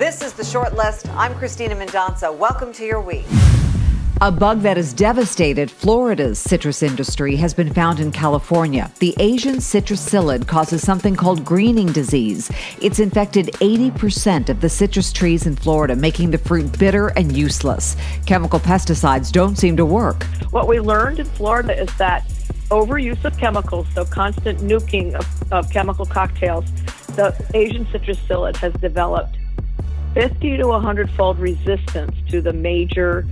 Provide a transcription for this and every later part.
This is The Short List. I'm Christina Mendonca. Welcome to your week. A bug that has devastated Florida's citrus industry has been found in California. The Asian citrus psyllid causes something called greening disease. It's infected 80% of the citrus trees in Florida, making the fruit bitter and useless. Chemical pesticides don't seem to work. What we learned in Florida is that overuse of chemicals, so constant nuking of chemical cocktails, the Asian citrus psyllid has developed 50 to 100-fold resistance to the major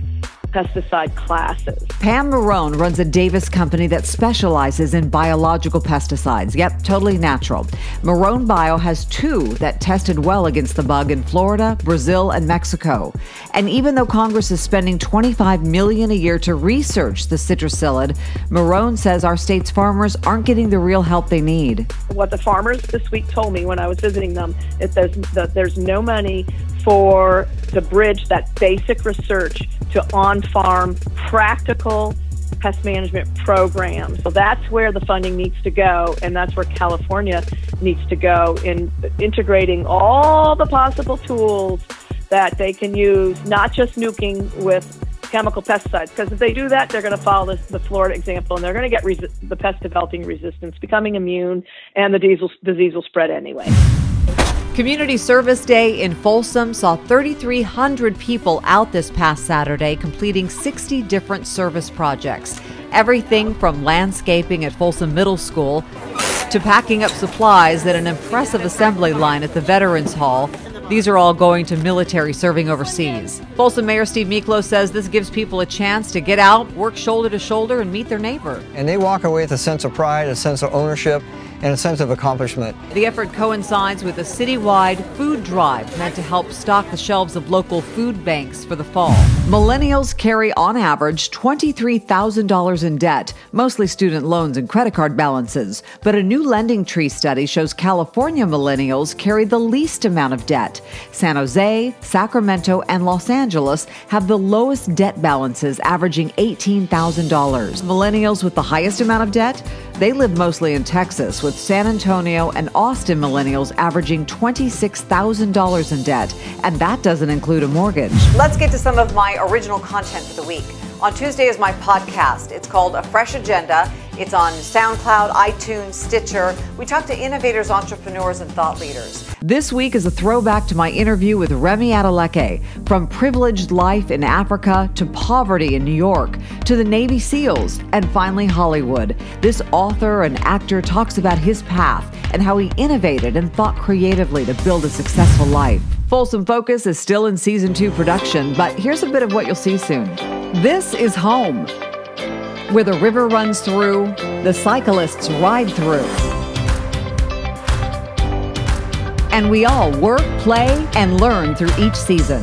pesticide classes. Pam Marone runs a Davis company that specializes in biological pesticides. Yep, totally natural. Marone Bio has 2 that tested well against the bug in Florida, Brazil, and Mexico. And even though Congress is spending $25 million a year to research the citrus psyllid, Marone says our state's farmers aren't getting the real help they need. What the farmers this week told me when I was visiting them is that there's no money to bridge that basic research to on-farm practical pest management programs. So that's where the funding needs to go, and that's where California needs to go in integrating all the possible tools that they can use, not just nuking with chemical pesticides, because if they do that, they're going to follow the Florida example, and they're going to get the pest developing resistance, becoming immune, and the disease will spread anyway. Community Service Day in Folsom saw 3,300 people out this past Saturday completing 60 different service projects. Everything from landscaping at Folsom Middle School to packing up supplies at an impressive assembly line at the Veterans Hall. These are all going to military serving overseas. Folsom Mayor Steve Miklos says this gives people a chance to get out, work shoulder to shoulder, and meet their neighbor. And they walk away with a sense of pride, a sense of ownership, and a sense of accomplishment. The effort coincides with a citywide food drive meant to help stock the shelves of local food banks for the fall. Millennials carry, on average, $23,000 in debt, mostly student loans and credit card balances. But a new Lending Tree study shows California millennials carry the least amount of debt. San Jose, Sacramento, and Los Angeles have the lowest debt balances, averaging $18,000. Millennials with the highest amount of debt, they live mostly in Texas, with San Antonio and Austin millennials averaging $26,000 in debt, and that doesn't include a mortgage. Let's get to some of my original content for the week. On Tuesday is my podcast. It's called A Fresh Agenda. It's on SoundCloud, iTunes, Stitcher. We talk to innovators, entrepreneurs, and thought leaders. This week is a throwback to my interview with Remi Adeleke. From privileged life in Africa to poverty in New York to the Navy SEALs and finally Hollywood. This author and actor talks about his path and how he innovated and thought creatively to build a successful life. Folsom Focus is still in Season 2 production, but here's a bit of what you'll see soon. This is home, where the river runs through, the cyclists ride through. And we all work, play, and learn through each season.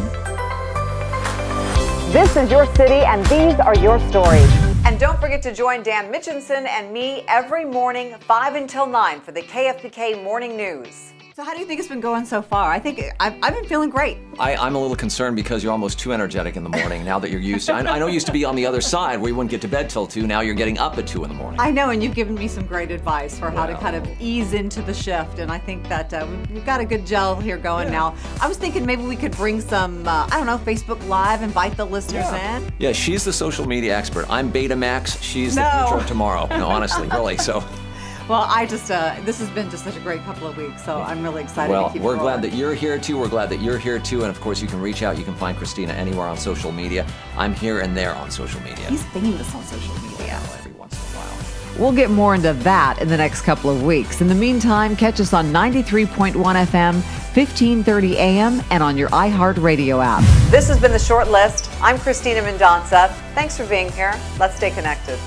This is your city, and these are your stories. And don't forget to join Dan Mitchinson and me every morning, 5 until 9, for the KFBK Morning News. So how do you think it's been going so far? I think I've been feeling great. I'm a little concerned because you're almost too energetic in the morning now that you're used to. I know you used to be on the other side where you wouldn't get to bed till 2. Now you're getting up at 2 in the morning. I know, and you've given me some great advice for how to kind of ease into the shift, and I think that we've got a good gel here going now. I was thinking maybe we could bring some, I don't know, Facebook Live, invite the listeners in. Yeah, she's the social media expert. I'm Betamax. She's the future of tomorrow. No, honestly, really. So. Well, this has been just such a great couple of weeks, so I'm really excited to keep it we're rolling. glad that you're here too. We're glad that you're here too. And of course, you can reach out. You can find Christina anywhere on social media. I'm here and there on social media. He's famous on social media. Well, every once in a while. We'll get more into that in the next couple of weeks. In the meantime, catch us on 93.1 FM, 1530 AM, and on your iHeartRadio app. This has been The Short List. I'm Christina Mendonca. Thanks for being here. Let's stay connected.